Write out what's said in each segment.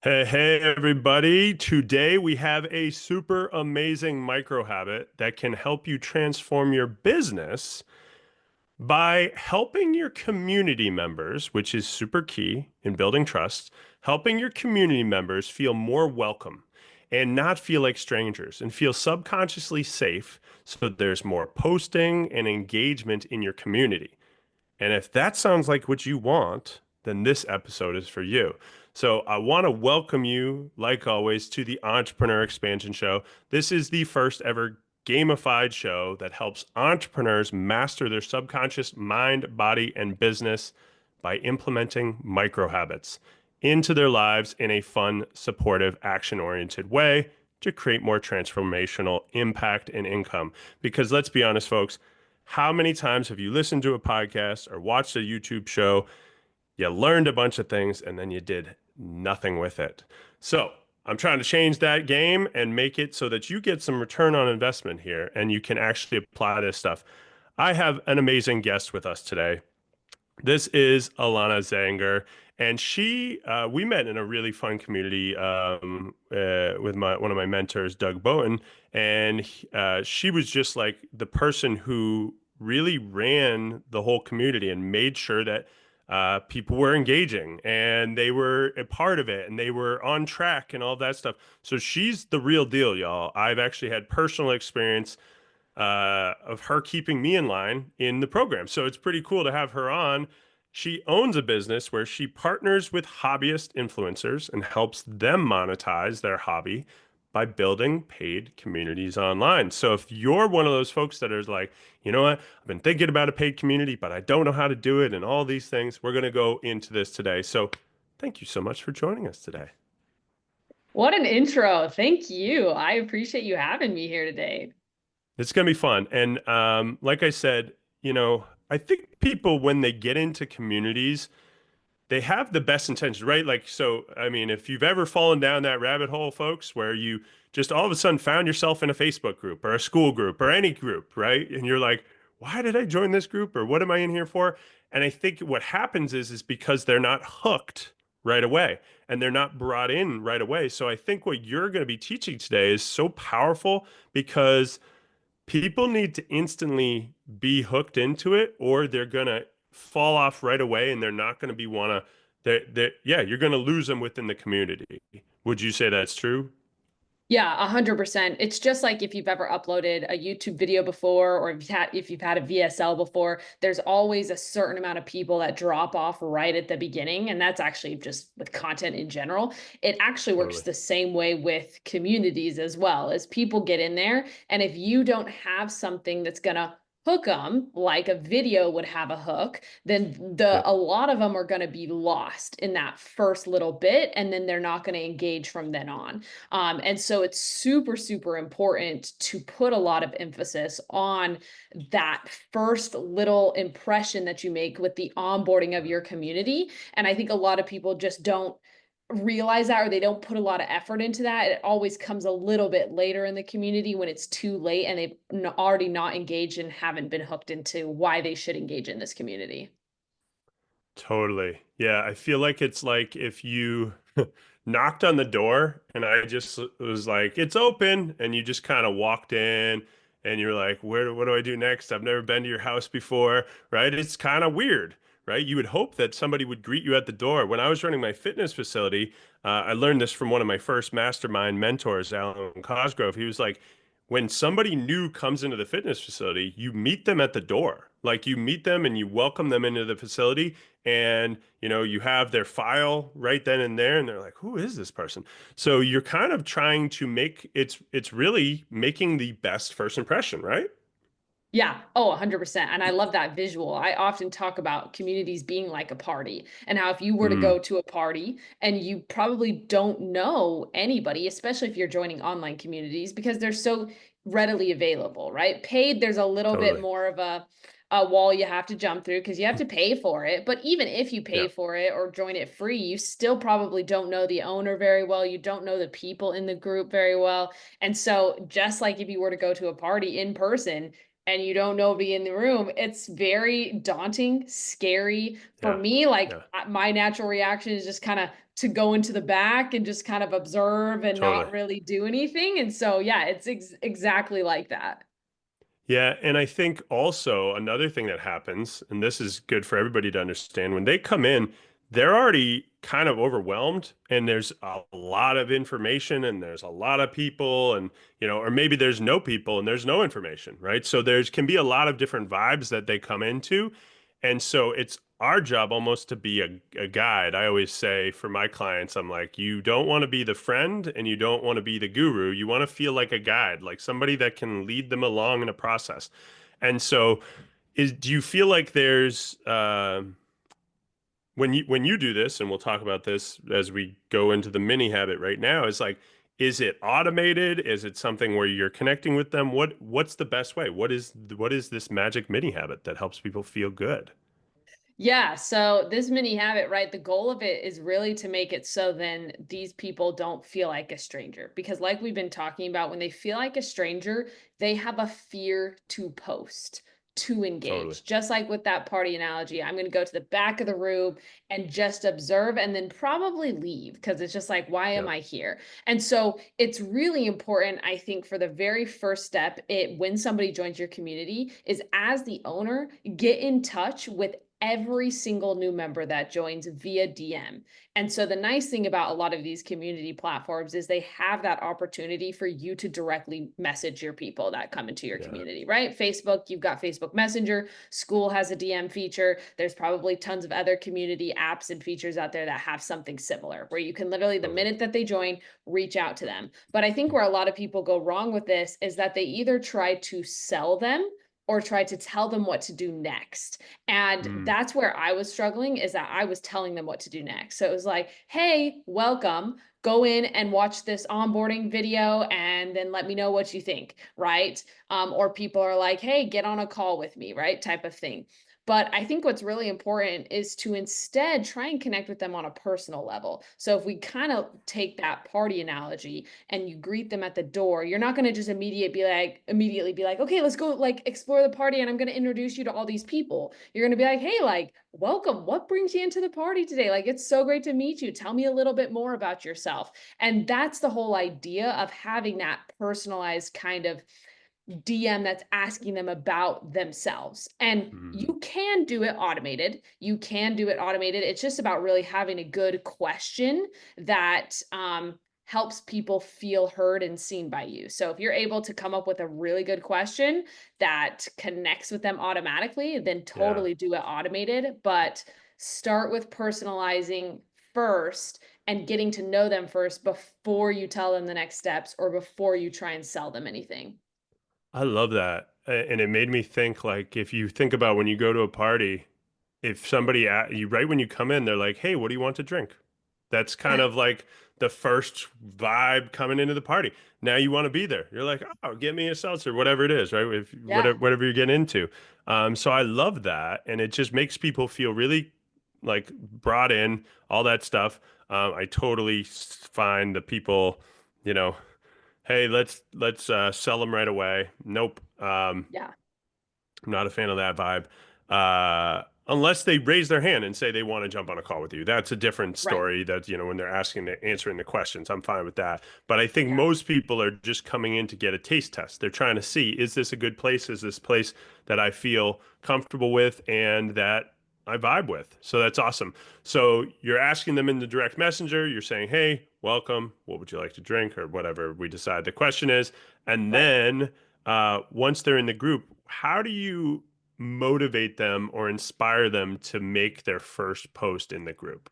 Hey, everybody. Today we have a super amazing micro habit that can help you transform your business by helping your community members, which is super key in building trust, helping your community members feel more welcome and not feel like strangers and feel subconsciously safe so that there's more posting and engagement in your community. And if that sounds like what you want, then this episode is for you. So I want to welcome you, like always, to the Entrepreneur Expansion Show. This is the first ever gamified show that helps entrepreneurs master their subconscious mind, body, and business by implementing micro habits into their lives in a fun, supportive, action-oriented way to create more transformational impact and income. Because let's be honest, folks, how many times have you listened to a podcast or watched a YouTube show, you learned a bunch of things, and then you did nothing with it? So I'm trying to change that game and make it so that you get some return on investment here and you can actually apply this stuff. I have an amazing guest with us today. This is Alayna Zenger, and we met in a really fun community with one of my mentors, Doug Bowen, and she was just like the person who really ran the whole community and made sure that people were engaging and they were a part of it and they were on track and all that stuff. So she's the real deal, y'all. I've actually had personal experience of her keeping me in line in the program. So it's pretty cool to have her on. She owns a business where she partners with hobbyist influencers and helps them monetize their hobby by building paid communities online. So if you're one of those folks that is like, you know what, I've been thinking about a paid community, but I don't know how to do it and all these things, we're going to go into this today. So thank you so much for joining us today. What an intro. Thank you. I appreciate you having me here today. It's going to be fun. And like I said, I think people, when they get into communities, they have the best intentions, right? Like, so, I mean, if you've ever fallen down that rabbit hole, folks, where you just all of a sudden found yourself in a Facebook group or a school group or any group, right? And you're like, why did I join this group or what am I in here for? And I think what happens is because they're not hooked right away and they're not brought in right away. So I think what you're going to be teaching today is so powerful because people need to instantly be hooked into it or they're going to fall off right away and they're not going to be want to yeah, you're going to lose them within the community. Would you say that's true? Yeah, 100%. It's just like if you've ever uploaded a YouTube video before, or if you've had a VSL before, there's always a certain amount of people that drop off right at the beginning. And that's actually just with content in general. It actually works Totally. the same way with communities as well, as people get in there. And if you don't have something that's gonna hook them like a video would have a hook, then Yep. a lot of them are going to be lost in that first little bit, and then they're not going to engage from then on. And so it's super, super important to put a lot of emphasis on that first little impression that you make with the onboarding of your community. And I think a lot of people just don't realize that, or they don't put a lot of effort into that. It always comes a little bit later in the community when it's too late and they've already not engaged and haven't been hooked into why they should engage in this community. Totally. Yeah, I feel like it's like if you knocked on the door and I just was like, it's open, and you just kind of walked in and you're like, what do I do next? I've never been to your house before, right? It's kind of weird, right? You would hope that somebody would greet you at the door. When I was running my fitness facility, I learned this from one of my first mastermind mentors, Alan Cosgrove. He was like, when somebody new comes into the fitness facility, you meet them at the door. Like you meet them and you welcome them into the facility and you have their file right then and there and they're like, who is this person? So you're kind of trying to make it's really making the best first impression, right? Yeah. Oh, 100%. And I love that visual. I often talk about communities being like a party, and how if you were to Mm, go to a party and you probably don't know anybody, especially if you're joining online communities, because they're so readily available, right? Paid, there's a little bit totally. more of a wall you have to jump through because you have to pay for it. But even if you Yeah. pay for it or join it free, you still probably don't know the owner very well. You don't know the people in the group very well. And so just like if you were to go to a party in person, and you don't know nobody in the room, it's very daunting, scary. For Yeah. me, like Yeah. my natural reaction is just kind of to go into the back and just kind of observe and not Totally. really do anything. And so, yeah, it's exactly like that. Yeah, and I think also another thing that happens, and this is good for everybody to understand, when they come in, they're already kind of overwhelmed and there's a lot of information and there's a lot of people and or maybe there's no people and there's no information, right? So there's can be a lot of different vibes that they come into. And so it's our job almost to be a guide. I always say for my clients, I'm like, you don't want to be the friend and you don't want to be the guru. You want to feel like a guide, like somebody that can lead them along in a process. And so, do you feel like there's when you do this, and we'll talk about this as we go into the mini habit right now, is it automated? Is it something where you're connecting with them? What's the best way? What is this magic mini habit that helps people feel good? Yeah, so this mini habit, right? The goal of it is really to make it so then these people don't feel like a stranger. Because, like we've been talking about, when they feel like a stranger, they have a fear to post, to Totally. engage. Just like with that party analogy, I'm going to go to the back of the room and just observe and then probably leave because it's just like, why am Yeah. I here? And so it's really important, I think, for the very first step, when somebody joins your community, is as the owner, get in touch with every single new member that joins via DM. And so the nice thing about a lot of these community platforms is they have that opportunity for you to directly message your people that come into your Yeah. community, right? Facebook, you've got Facebook Messenger, School has a DM feature. There's probably tons of other community apps and features out there that have something similar where you can literally, the Totally. minute that they join, reach out to them. But I think where a lot of people go wrong with this is that they either try to sell them or try to tell them what to do next. And Mm, that's where I was struggling, is that I was telling them what to do next. So it was like, hey, welcome. Go in and watch this onboarding video and then let me know what you think, right? Or people are like, hey, get on a call with me, right? Type of thing. But I think what's really important is to instead try and connect with them on a personal level. So if we kind of take that party analogy and you greet them at the door, you're not going to just immediately be like, okay, let's go like explore the party and I'm going to introduce you to all these people. You're going to be like, hey, like, welcome. What brings you into the party today? Like, it's so great to meet you. Tell me a little bit more about yourself. And that's the whole idea of having that personalized kind of DM that's asking them about themselves. And mm, you can do it automated. You can do it automated. It's just about really having a good question that helps people feel heard and seen by you. So if you're able to come up with a really good question that connects with them automatically, then yeah. totally do it automated. But start with personalizing first and getting to know them first before you tell them the next steps or before you try and sell them anything. I love that. And it made me think like if you think about when you go to a party, if somebody at you right when you come in, they're like, "Hey, what do you want to drink?" That's kind Yeah. of like the first vibe coming into the party. Now you want to be there. You're like, "Oh, get me a seltzer, whatever it is, right? If Yeah. whatever you're getting into." So I love that, and it just makes people feel really like brought in, all that stuff. I totally find the people, you know, hey, let's sell them right away. Nope. Yeah. I'm not a fan of that vibe. Unless they raise their hand and say they want to jump on a call with you. That's a different Right. story that, when they're answering the questions, I'm fine with that. But I think Yeah. most people are just coming in to get a taste test. They're trying to see, is this a good place? Is this place that I feel comfortable with and that I vibe with? So that's awesome. So you're asking them in the direct messenger, you're saying, hey, welcome. What would you like to drink? Or whatever we decide the question is. And Right. then once they're in the group, how do you motivate them or inspire them to make their first post in the group?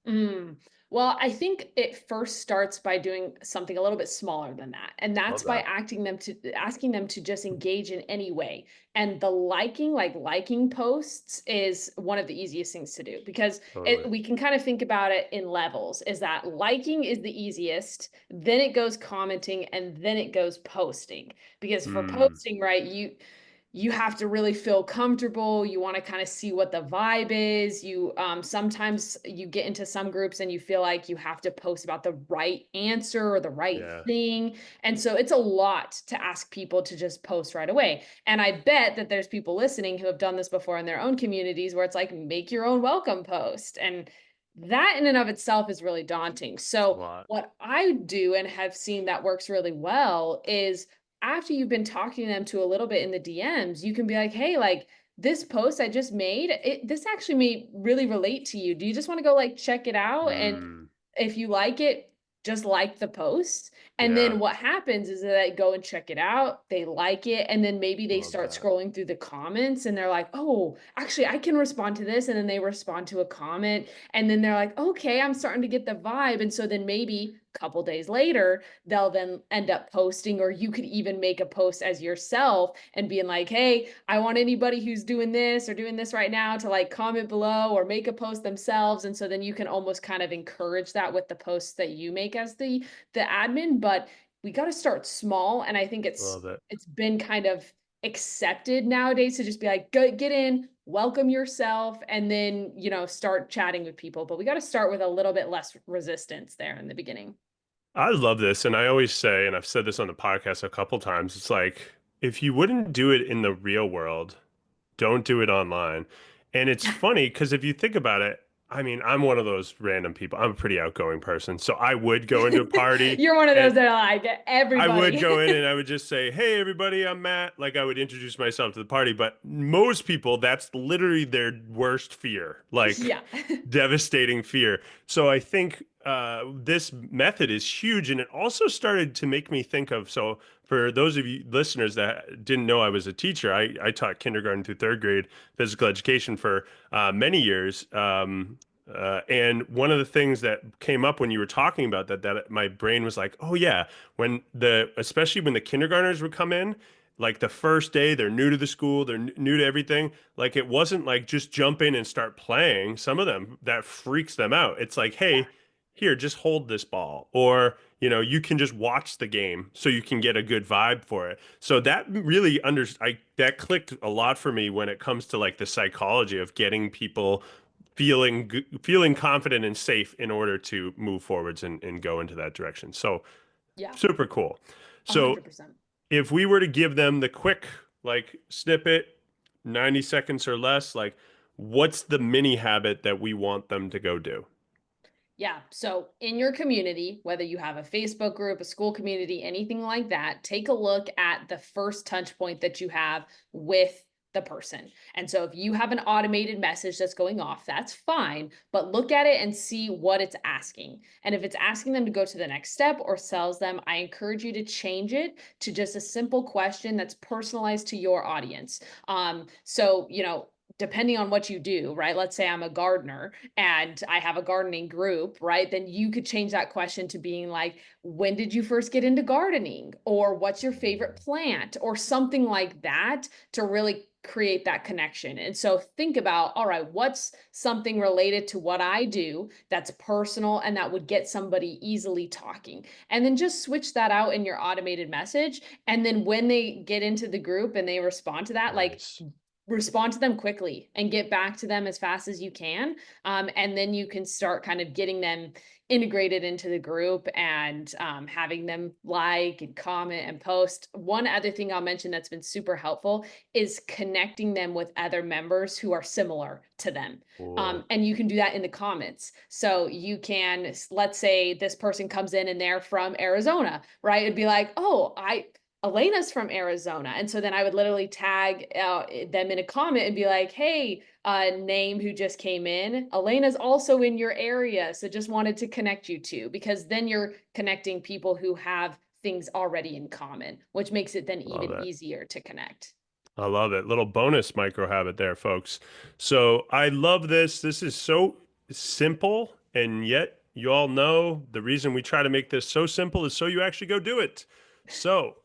Mm. Well, I think it first starts by doing something a little bit smaller than that. And that's Love by that. asking them to just engage in any way. And the liking posts is one of the easiest things to do because Totally. we can kind of think about it in levels, is that liking is the easiest, then it goes commenting, and then it goes posting. Because for Mm, posting, right, you have to really feel comfortable. You want to kind of see what the vibe is. You sometimes you get into some groups and you feel like you have to post about the right answer or the right Yeah. thing. And so it's a lot to ask people to just post right away. And I bet that there's people listening who have done this before in their own communities where it's like make your own welcome post. And that in and of itself is really daunting. It's a So lot. what I do and have seen that works really well is after you've been talking to them to a little bit in the DMs, you can be like, "Hey, like this post I just made, this actually may really relate to you. Do you just want to go like check it out? And Mm, if you like it, just like the post." And yeah. then what happens is that they go and check it out, they like it, and then maybe they Love start that. scrolling through the comments and they're like, "Oh, actually I can respond to this." And then they respond to a comment and then they're like, "Okay, I'm starting to get the vibe." And so then maybe a couple days later, they'll then end up posting, or you could even make a post as yourself and being like, "Hey, I want anybody who's doing this or doing this right now to like comment below or make a post themselves." And so then you can almost kind of encourage that with the posts that you make as the admin. But we got to start small, and I think Love it. it's been kind of accepted nowadays to just be like, go get in, welcome yourself, and then start chatting with people. But we got to start with a little bit less resistance there in the beginning. I love this. And I always say, and I've said this on the podcast a couple times, it's like, if you wouldn't do it in the real world, don't do it online. And it's funny because if you think about it, I mean, I'm one of those random people. I'm a pretty outgoing person. So I would go into a party You're one of and those that are like I would everybody. go in and I would just say, "Hey, everybody, I'm Matt." Like I would introduce myself to the party, but most people, that's literally their worst fear, like Yeah. devastating fear. So I think this method is huge, and it also started to make me think of. So for those of you listeners that didn't know, I was a teacher. I taught kindergarten through third grade physical education for many years. And one of the things that came up when you were talking about that my brain was like, oh yeah, especially when the kindergartners would come in, like the first day, they're new to the school, they're new to everything. Like it wasn't like just jump in and start playing. Some of them that freaks them out. It's like, Yeah. hey, here, just hold this ball, or you can just watch the game so you can get a good vibe for it. So that really that clicked a lot for me when it comes to like the psychology of getting people feeling confident and safe in order to move forwards and go into that direction. So Yeah. super cool. So 100%. if we were to give them the quick like snippet, 90 seconds or less, like what's the mini habit that we want them to go do? Yeah. So in your community, whether you have a Facebook group, a school community, anything like that, take a look at the first touch point that you have with the person. And so if you have an automated message that's going off, that's fine, but look at it and see what it's asking. And if it's asking them to go to the next step or sells them, I encourage you to change it to just a simple question that's personalized to your audience. So, depending on what you do, right? Let's say I'm a gardener and I have a gardening group, right? Then you could change that question to being like, when did you first get into gardening? Or what's your favorite plant? Or something like that to really create that connection. And so think about, all right, what's something related to what I do that's personal and that would get somebody easily talking? And then just switch that out in your automated message. And then when they get into the group and they respond to that, like Nice. respond to them quickly and get back to them as fast as you can. And then you can start kind of getting them integrated into the group and having them like and comment and post. One other thing I'll mention that's been super helpful is connecting them with other members who are similar to them. Cool. And you can do that in the comments. So you can, let's say this person comes in and they're from Arizona, right? It'd be like, oh, Alayna's from Arizona. And so then I would literally tag them in a comment and be like, hey, name who just came in. Alayna's also in your area. So just wanted to connect you two, because then you're connecting people who have things already in common, which makes it then Love even it. easier to connect. I love it. Little bonus micro habit there, folks. So I love this. This is so simple, and yet you all know the reason we try to make this so simple is so you actually go do it. So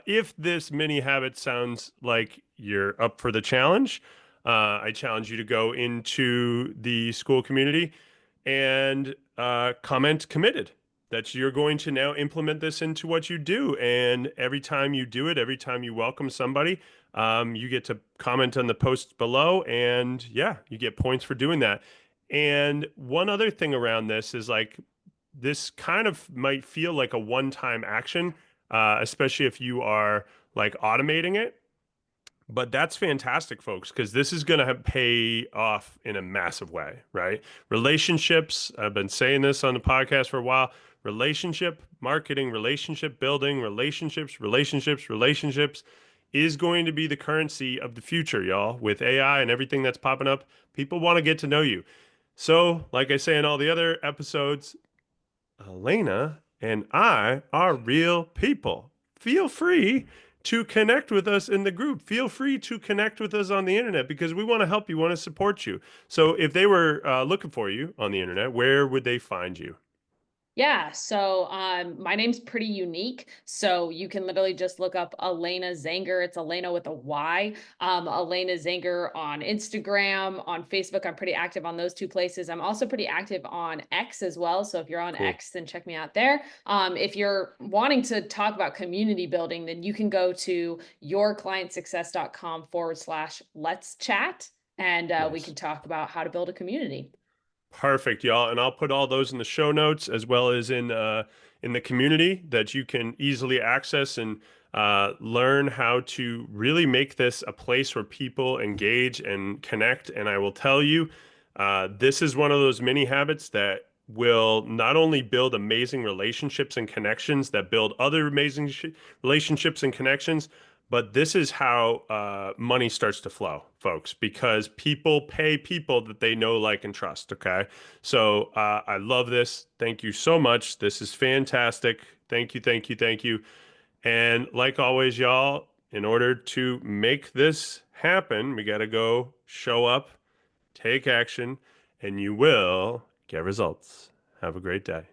if this mini habit sounds like you're up for the challenge, I challenge you to go into the school community and comment committed. That you're going to now implement this into what you do. And every time you do it, every time you welcome somebody, You get to comment on the post below, and yeah, you get points for doing that. And one other thing around this is like this kind of might feel like a one-time action, especially if you are like automating it. But that's fantastic, folks, because this is going to pay off in a massive way, right? Relationships, I've been saying this on the podcast for a while. Relationship marketing, relationship building, relationships is going to be the currency of the future, y'all. With AI and everything that's popping up, people want to get to know you. So, like I say in all the other episodes, Alayna and I are real people. Feel free to connect with us in the group. Feel free to connect with us on the internet because we want to help you, want to support you. So if they were looking for you on the internet, where would they find you? Yeah, so my name's pretty unique. So you can literally just look up Alayna Zenger. It's Alayna with a Y. Alayna Zenger on Instagram, on Facebook. I'm pretty active on those two places. I'm also pretty active on X as well. So if you're on Cool. X, then check me out there. If you're wanting to talk about community building, then you can go to yourclientsuccess.com/let's chat, and we Nice. can talk about how to build a community. Perfect, y'all. And I'll put all those in the show notes as well as in the community that you can easily access and learn how to really make this a place where people engage and connect. And I will tell you, this is one of those mini habits that will not only build amazing relationships and connections that build other amazing relationships and connections, but this is how money starts to flow, folks, because people pay people that they know, like, and trust. Okay. So I love this. Thank you so much. This is fantastic. Thank you, thank you, thank you. And like always, y'all, in order to make this happen, we got to go show up, take action, and you will get results. Have a great day.